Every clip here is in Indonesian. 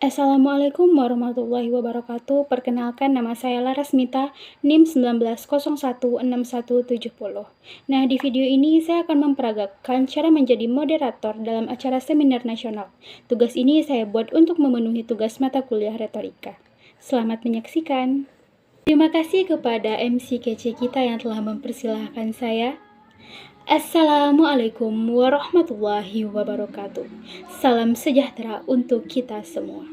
Assalamualaikum warahmatullahi wabarakatuh. Perkenalkan, nama saya Laras Mita, NIM 19016170. Nah, di video ini saya akan memperagakan cara menjadi moderator dalam acara seminar nasional. Tugas ini saya buat untuk memenuhi tugas mata kuliah retorika. Selamat menyaksikan. Terima kasih kepada MC kece kita yang telah mempersilahkan saya. Assalamualaikum warahmatullahi wabarakatuh. Salam sejahtera untuk kita semua.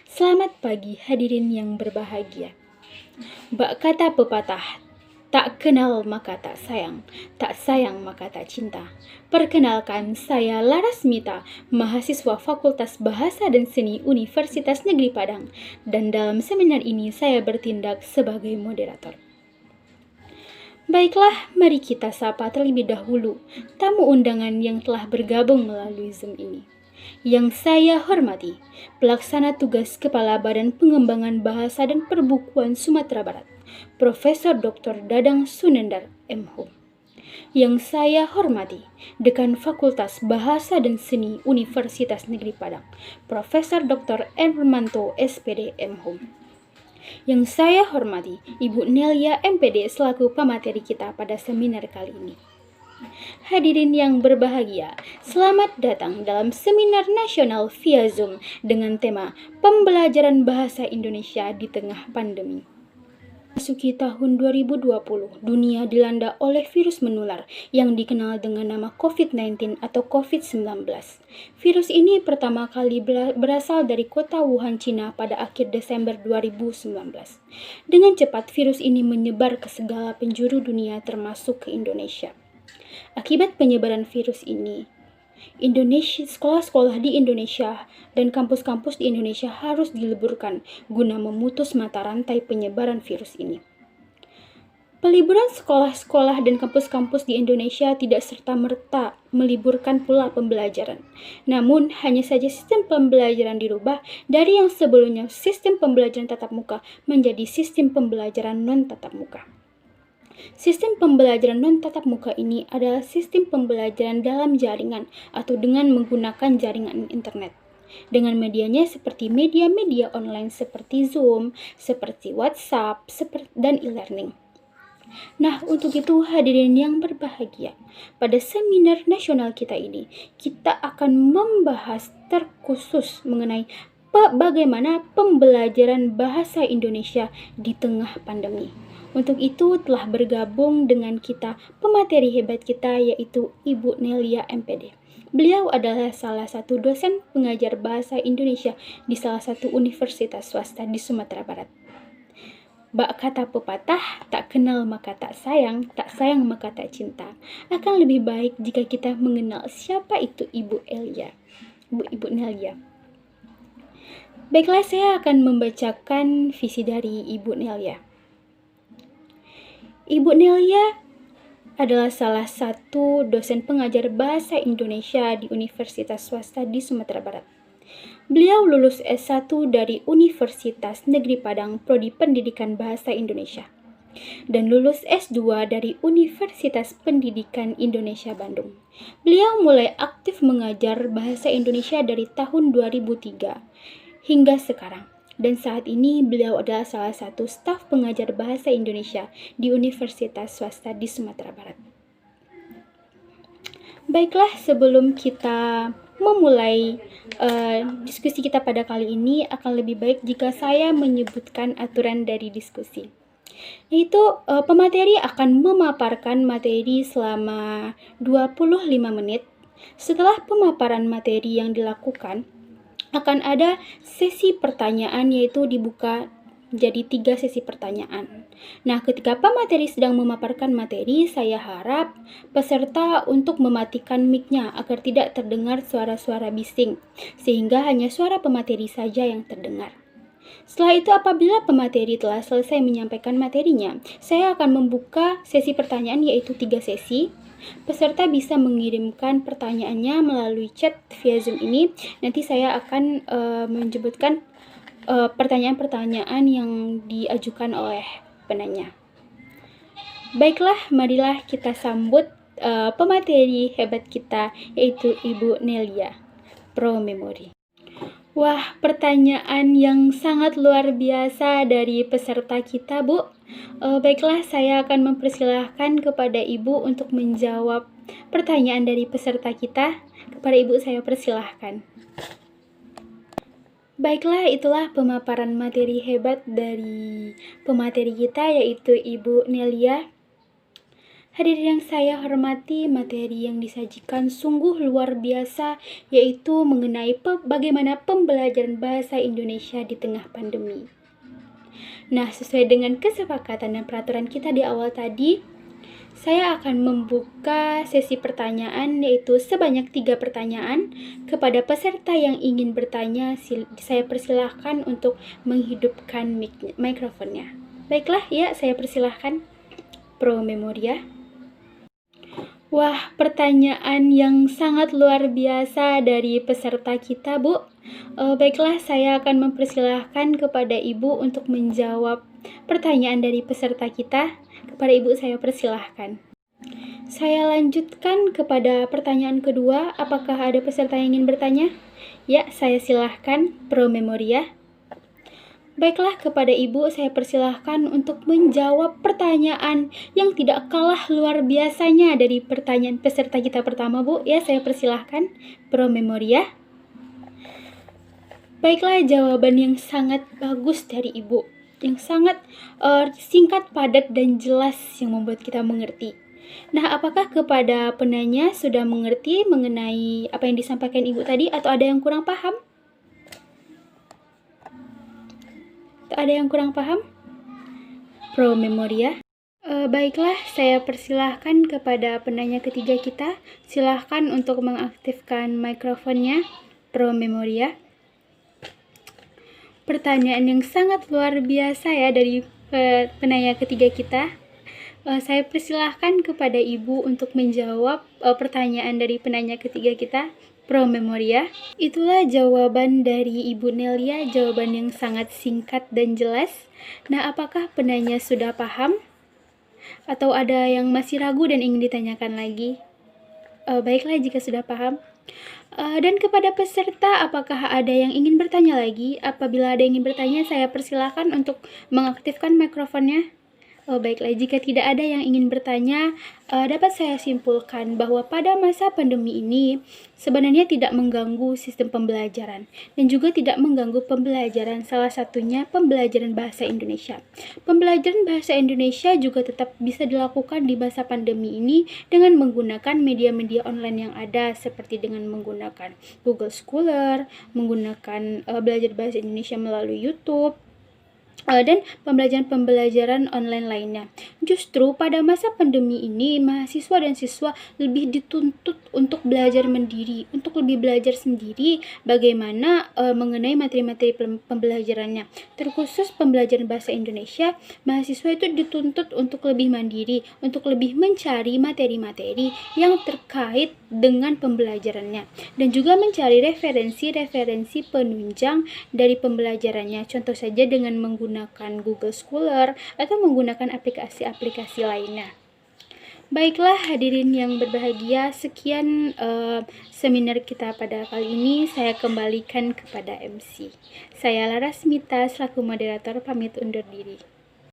Selamat pagi hadirin yang berbahagia. Bak kata pepatah, tak kenal maka tak sayang maka tak cinta. Perkenalkan, saya Laras Mita, mahasiswa Fakultas Bahasa dan Seni Universitas Negeri Padang, dan dalam seminar ini saya bertindak sebagai moderator. Baiklah, mari kita sapa terlebih dahulu tamu undangan yang telah bergabung melalui Zoom ini. Yang saya hormati, Pelaksana Tugas Kepala Badan Pengembangan Bahasa dan Perbukuan Sumatera Barat, Profesor Dr. Dadang Sunendar, M.Hum. Yang saya hormati, Dekan Fakultas Bahasa dan Seni Universitas Negeri Padang, Profesor Dr. Ermanto, SPD, M.Hum. Yang saya hormati, Ibu Nelia, MPD, selaku pemateri kita pada seminar kali ini. Hadirin yang berbahagia, selamat datang dalam seminar nasional via Zoom dengan tema Pembelajaran Bahasa Indonesia di Tengah Pandemi. Memasuki tahun 2020, dunia dilanda oleh virus menular yang dikenal dengan nama COVID-19 atau COVID-19. Virus ini pertama kali berasal dari kota Wuhan, Cina pada akhir Desember 2019. Dengan cepat, virus ini menyebar ke segala penjuru dunia termasuk ke Indonesia. Akibat penyebaran virus ini, sekolah-sekolah di Indonesia dan kampus-kampus di Indonesia harus diliburkan guna memutus mata rantai penyebaran virus ini. Peliburan sekolah-sekolah dan kampus-kampus di Indonesia tidak serta-merta meliburkan pula pembelajaran. Namun, hanya saja sistem pembelajaran dirubah dari yang sebelumnya sistem pembelajaran tatap muka menjadi sistem pembelajaran non-tatap muka. Sistem pembelajaran non-tatap muka ini adalah sistem pembelajaran dalam jaringan atau dengan menggunakan jaringan internet. Dengan medianya seperti media-media online seperti Zoom, seperti WhatsApp, dan e-learning. Nah, untuk itu hadirin yang berbahagia, pada seminar nasional kita ini, kita akan membahas terkhusus mengenai bagaimana pembelajaran bahasa Indonesia di tengah pandemi. Untuk itu telah bergabung dengan kita pemateri hebat kita, yaitu Ibu Nelia, MPD. Beliau adalah salah satu dosen pengajar bahasa Indonesia di salah satu universitas swasta di Sumatera Barat. Bak kata pepatah, tak kenal maka tak sayang maka tak cinta. Akan lebih baik jika kita mengenal siapa itu Ibu Nelia. Baiklah, saya akan membacakan visi dari Ibu Nelia. Ibu Nelia adalah salah satu dosen pengajar bahasa Indonesia di Universitas Swasta di Sumatera Barat. Beliau lulus S1 dari Universitas Negeri Padang, Prodi Pendidikan Bahasa Indonesia, dan lulus S2 dari Universitas Pendidikan Indonesia Bandung. Beliau mulai aktif mengajar bahasa Indonesia dari tahun 2003 hingga sekarang. Dan saat ini beliau adalah salah satu staf pengajar bahasa Indonesia di Universitas Swasta di Sumatera Barat. Baiklah, sebelum kita memulai diskusi kita pada kali ini, akan lebih baik jika saya menyebutkan aturan dari diskusi. Yaitu pemateri akan memaparkan materi selama 25 menit. Setelah pemaparan materi yang dilakukan, akan ada sesi pertanyaan, yaitu dibuka jadi 3 sesi pertanyaan. Nah, ketika pemateri sedang memaparkan materi, saya harap peserta untuk mematikan mic-nya agar tidak terdengar suara-suara bising, sehingga hanya suara pemateri saja yang terdengar. Setelah itu, apabila pemateri telah selesai menyampaikan materinya, saya akan membuka sesi pertanyaan, yaitu 3 sesi. Peserta bisa mengirimkan pertanyaannya melalui chat via Zoom ini. Nanti saya akan menyebutkan pertanyaan-pertanyaan yang diajukan oleh penanya. Baiklah, marilah kita sambut pemateri hebat kita, yaitu Ibu Nelia. Pro Memori. Wah, pertanyaan yang sangat luar biasa dari peserta kita, Bu. Baiklah, saya akan mempersilahkan kepada Ibu untuk menjawab pertanyaan dari peserta kita. Kepada Ibu saya persilahkan. Baiklah, itulah pemaparan materi hebat dari pemateri kita, yaitu Ibu Nelia. Hadirin yang saya hormati, materi yang disajikan sungguh luar biasa, yaitu mengenai bagaimana pembelajaran bahasa Indonesia di tengah pandemi. Nah, sesuai dengan kesepakatan dan peraturan kita di awal tadi, saya akan membuka sesi pertanyaan, yaitu sebanyak 3 pertanyaan. Kepada peserta yang ingin bertanya, saya persilahkan untuk menghidupkan mikrofonnya. Baiklah, ya, saya persilahkan. Pro Memoria. Wah, pertanyaan yang sangat luar biasa dari peserta kita, Bu. Baiklah, saya akan mempersilahkan kepada Ibu untuk menjawab pertanyaan dari peserta kita. Kepada Ibu saya persilahkan. Saya lanjutkan kepada pertanyaan kedua. Apakah ada peserta yang ingin bertanya? Ya, saya silahkan, Pro Memoria. Baiklah, kepada Ibu saya persilahkan untuk menjawab pertanyaan yang tidak kalah luar biasanya dari pertanyaan peserta kita pertama, Bu. Ya, saya persilahkan, Pro Memoria. Baiklah, jawaban yang sangat bagus dari Ibu, yang sangat singkat, padat, dan jelas yang membuat kita mengerti. Nah, apakah kepada penanya sudah mengerti mengenai apa yang disampaikan Ibu tadi, atau ada yang kurang paham? Ada yang kurang paham? Pro Memoria. Baiklah, saya persilahkan kepada penanya ketiga kita. Silahkan untuk mengaktifkan mikrofonnya, Pro Memoria. Pertanyaan yang sangat luar biasa ya dari penanya ketiga kita. Saya persilahkan kepada Ibu untuk menjawab pertanyaan dari penanya ketiga kita, Pro Memoria. Itulah jawaban dari Ibu Nelia, jawaban yang sangat singkat dan jelas. Nah, apakah penanya sudah paham? Atau ada yang masih ragu dan ingin ditanyakan lagi? Baiklah jika sudah paham. Dan kepada peserta, apakah ada yang ingin bertanya lagi? Apabila ada yang ingin bertanya, saya persilahkan untuk mengaktifkan mikrofonnya. Baiklah, jika tidak ada yang ingin bertanya, dapat saya simpulkan bahwa pada masa pandemi ini sebenarnya tidak mengganggu sistem pembelajaran dan juga tidak mengganggu pembelajaran, salah satunya pembelajaran bahasa Indonesia. Pembelajaran bahasa Indonesia juga tetap bisa dilakukan di masa pandemi ini dengan menggunakan media-media online yang ada, seperti dengan menggunakan Google Scholar, menggunakan belajar bahasa Indonesia melalui YouTube, dan pembelajaran online lainnya. Justru pada masa pandemi ini, mahasiswa dan siswa lebih dituntut untuk belajar mandiri, untuk lebih belajar sendiri bagaimana mengenai materi-materi pembelajarannya. Terkhusus pembelajaran bahasa Indonesia, mahasiswa itu dituntut untuk lebih mandiri, untuk lebih mencari materi-materi yang terkait dengan pembelajarannya, dan juga mencari referensi-referensi penunjang dari pembelajarannya. Contoh saja dengan menggunakan Google Scholar atau menggunakan aplikasi-aplikasi lainnya. Baiklah hadirin yang berbahagia, sekian seminar kita pada kali ini. Saya kembalikan kepada MC. Saya Laras Mita selaku moderator pamit undur diri.